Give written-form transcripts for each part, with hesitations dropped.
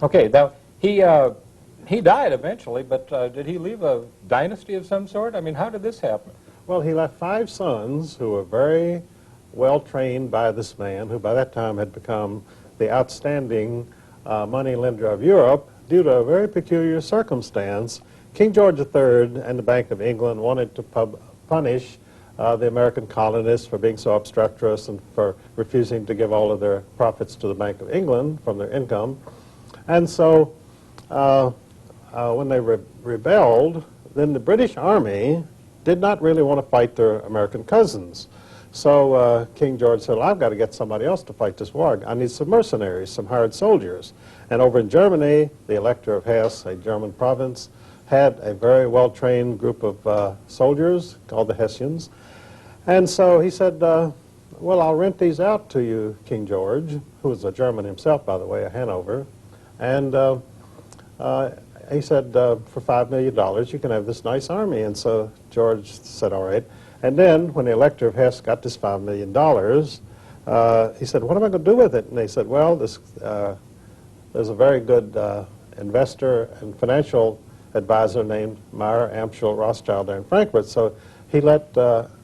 Okay, now he died eventually, but did he leave a dynasty of some sort? I mean, how did this happen? Well, he left 5 sons who were very well trained by this man, who by that time had become the outstanding money lender of Europe due to a very peculiar circumstance. King George III and the Bank of England wanted to punish the American colonists for being so obstreperous and for refusing to give all of their profits to the Bank of England from their income. And so when they rebelled, then the British Army did not really want to fight their American cousins. So King George said, well, I've got to get somebody else to fight this war. I need some mercenaries, some hired soldiers. And over in Germany, the Elector of Hesse, a German province, had a very well-trained group of soldiers called the Hessians. And so he said, well, I'll rent these out to you, King George, who was a German himself, by the way, of Hanover. And he said, for $5 million, you can have this nice army. And so George said, all right. And then when the Elector of Hesse got this $5 million, he said, what am I going to do with it? And they said, well, there's a very good investor and financial advisor named Meyer Amschel Rothschild there in Frankfurt. So he let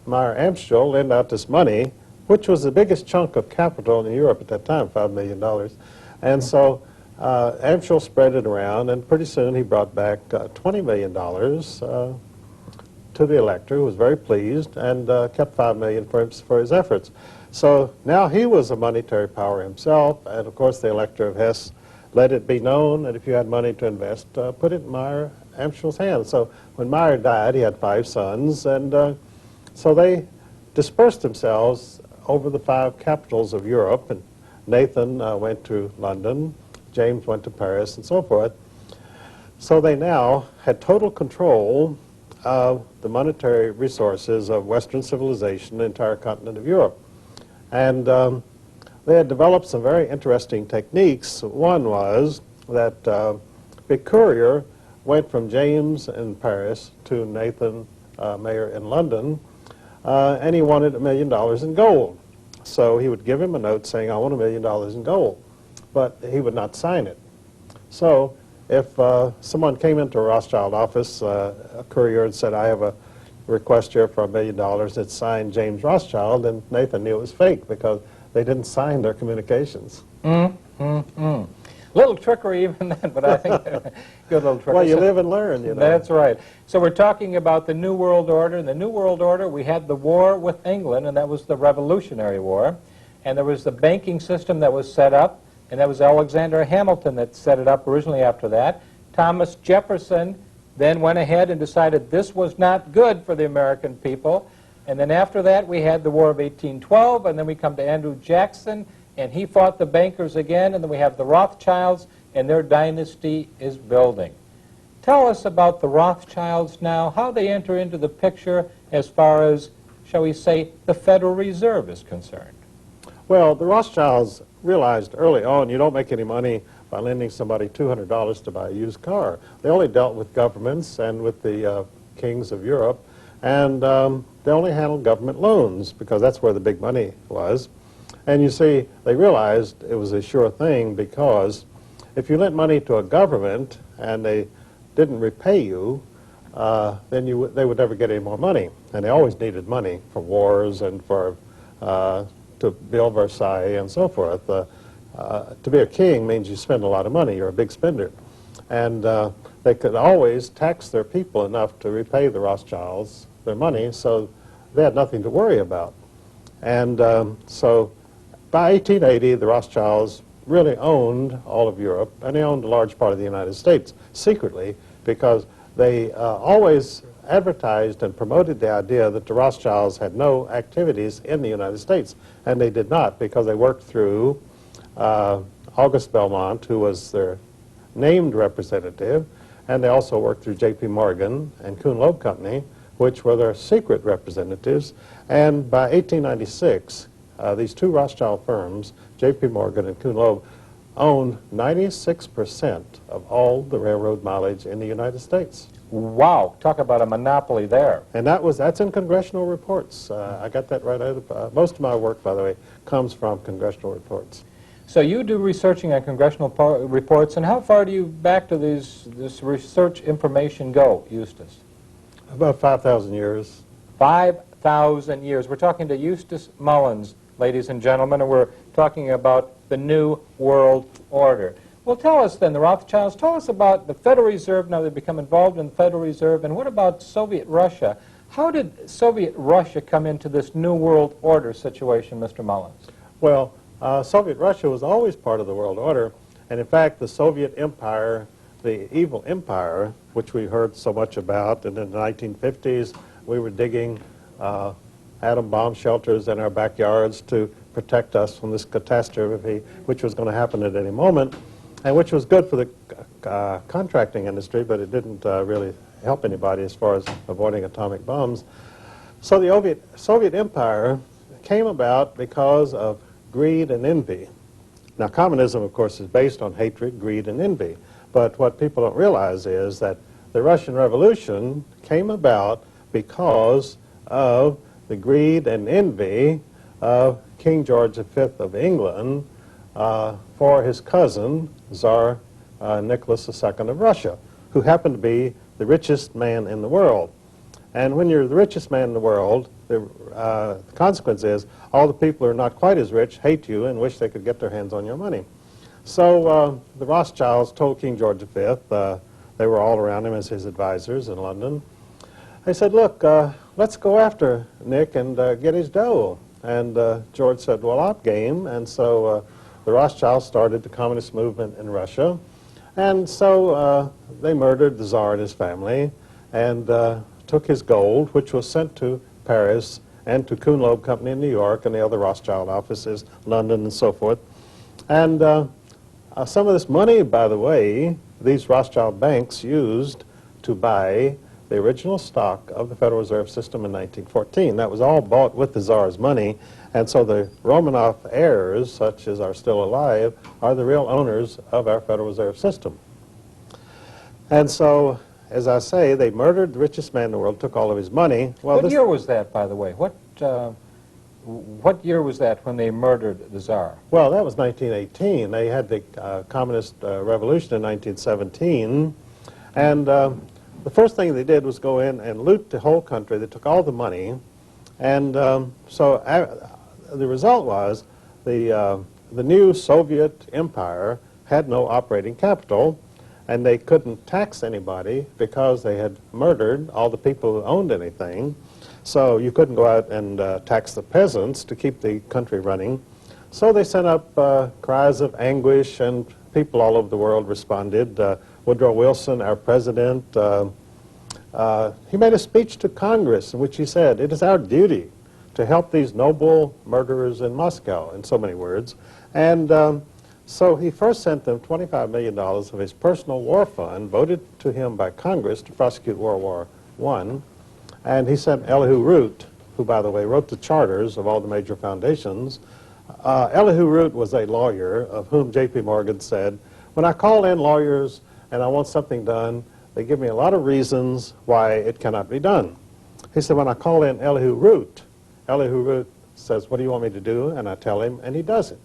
Meyer Amschel lend out this money, which was the biggest chunk of capital in Europe at that time, $5 million. And so Amschel spread it around, and pretty soon he brought back $20 million to the elector, who was very pleased, and kept $5 million for his efforts. So now he was a monetary power himself, and of course the Elector of Hesse let it be known that if you had money to invest, put it in Meyer Amschel's hands. So when Meyer died, he had 5 sons, and so they dispersed themselves over the 5 capitals of Europe, and Nathan went to London, James went to Paris, and so forth. So they now had total control of the monetary resources of Western civilization, the entire continent of Europe. And they had developed some very interesting techniques. One was that the courier went from James in Paris to Nathan Mayer in London, and he wanted $1 million in gold. So he would give him a note saying, I want $1 million in gold, but he would not sign it. So if someone came into a Rothschild office, a courier, and said, I have a request here for $1 million, it's signed James Rothschild, and Nathan knew it was fake because they didn't sign their communications. Little trickery even then, but I think good little trickery. Well, you live and learn, you know. That's right. So we're talking about the New World Order. In the New World Order, we had the war with England, and that was the Revolutionary War. And there was the banking system that was set up, and that was Alexander Hamilton that set it up originally after that. Thomas Jefferson then went ahead and decided this was not good for the American people. And then after that, we had the War of 1812, and then we come to Andrew Jackson, and he fought the bankers again, and then we have the Rothschilds, and their dynasty is building. Tell us about the Rothschilds now, how they enter into the picture as far as, shall we say, the Federal Reserve is concerned. Well, the Rothschilds realized early on you don't make any money by lending somebody $200 to buy a used car. They only dealt with governments and with the kings of Europe, and they only handled government loans because that's where the big money was. And you see, they realized it was a sure thing because if you lent money to a government and they didn't repay you, then they would never get any more money. And they always needed money for wars and for to build Versailles and so forth. To be a king means you spend a lot of money. You're a big spender. And they could always tax their people enough to repay the Rothschilds their money, so they had nothing to worry about. And so by 1880, the Rothschilds really owned all of Europe, and they owned a large part of the United States secretly because they always advertised and promoted the idea that the Rothschilds had no activities in the United States, and they did not because they worked through August Belmont, who was their named representative, and they also worked through J.P. Morgan and Kuhn Loeb Company, which were their secret representatives. And by 1896, these two Rothschild firms, J.P. Morgan and Kuhn Loeb, owned 96% of all the railroad mileage in the United States. Wow, talk about a monopoly there. And that's in congressional reports. I got that right out of, most of my work, by the way, comes from congressional reports. So you do researching on congressional reports, and how far do you back to this research information go, Eustace? About 5,000 years. 5,000 years. We're talking to Eustace Mullins, ladies and gentlemen, and we're talking about the New World Order. Well, tell us then, the Rothschilds, tell us about the Federal Reserve. Now they've become involved in the Federal Reserve, and what about Soviet Russia? How did Soviet Russia come into this New World Order situation, Mr. Mullins? Well, Soviet Russia was always part of the world order, and in fact the Soviet Empire, the evil empire, which we heard so much about, and in the 1950s we were digging atom bomb shelters in our backyards to protect us from this catastrophe which was going to happen at any moment, and which was good for the contracting industry, but it didn't really help anybody as far as avoiding atomic bombs. So the Soviet Empire came about because of greed and envy. Now, communism, of course, is based on hatred, greed, and envy. But what people don't realize is that the Russian Revolution came about because of the greed and envy of King George V of England for his cousin, Tsar Nicholas II of Russia, who happened to be the richest man in the world. And when you're the richest man in the world, the consequence is all the people who are not quite as rich hate you and wish they could get their hands on your money. So the Rothschilds told King George V, they were all around him as his advisors in London, they said, look, let's go after Nick and get his dough. And George said, well, I'm game. And so the Rothschilds started the communist movement in Russia. And so they murdered the Tsar and his family and took his gold, which was sent to Paris and to Kuhn Loeb Company in New York and the other Rothschild offices, London and so forth. And some of this money, by the way, these Rothschild banks used to buy the original stock of the Federal Reserve System in 1914. That was all bought with the Tsar's money, and so the Romanov heirs, such as are still alive, are the real owners of our Federal Reserve System. And so, as I say, they murdered the richest man in the world, took all of his money. Well, what year was that, by the way? What year was that when they murdered the Tsar? Well, that was 1918. They had the Communist Revolution in 1917, and the first thing they did was go in and loot the whole country. They took all the money, and so the result was the new Soviet Empire had no operating capital, and they couldn't tax anybody because they had murdered all the people who owned anything. So you couldn't go out and tax the peasants to keep the country running. So they sent up cries of anguish, and people all over the world responded. Woodrow Wilson, our president, he made a speech to Congress in which he said, it is our duty to help these noble murderers in Moscow, in so many words. And so he first sent them $25 million of his personal war fund, voted to him by Congress to prosecute World War I. And he sent Elihu Root, who, by the way, wrote the charters of all the major foundations. Elihu Root was a lawyer of whom J.P. Morgan said, when I call in lawyers and I want something done, they give me a lot of reasons why it cannot be done. He said, when I call in Elihu Root says, what do you want me to do? And I tell him, and he does it.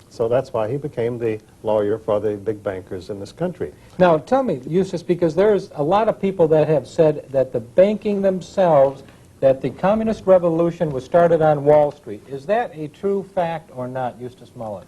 So that's why he became the lawyer for the big bankers in this country. Now, tell me, Eustace, because there's a lot of people that have said that the banking themselves, that the communist revolution was started on Wall Street. Is that a true fact or not, Eustace Mullins?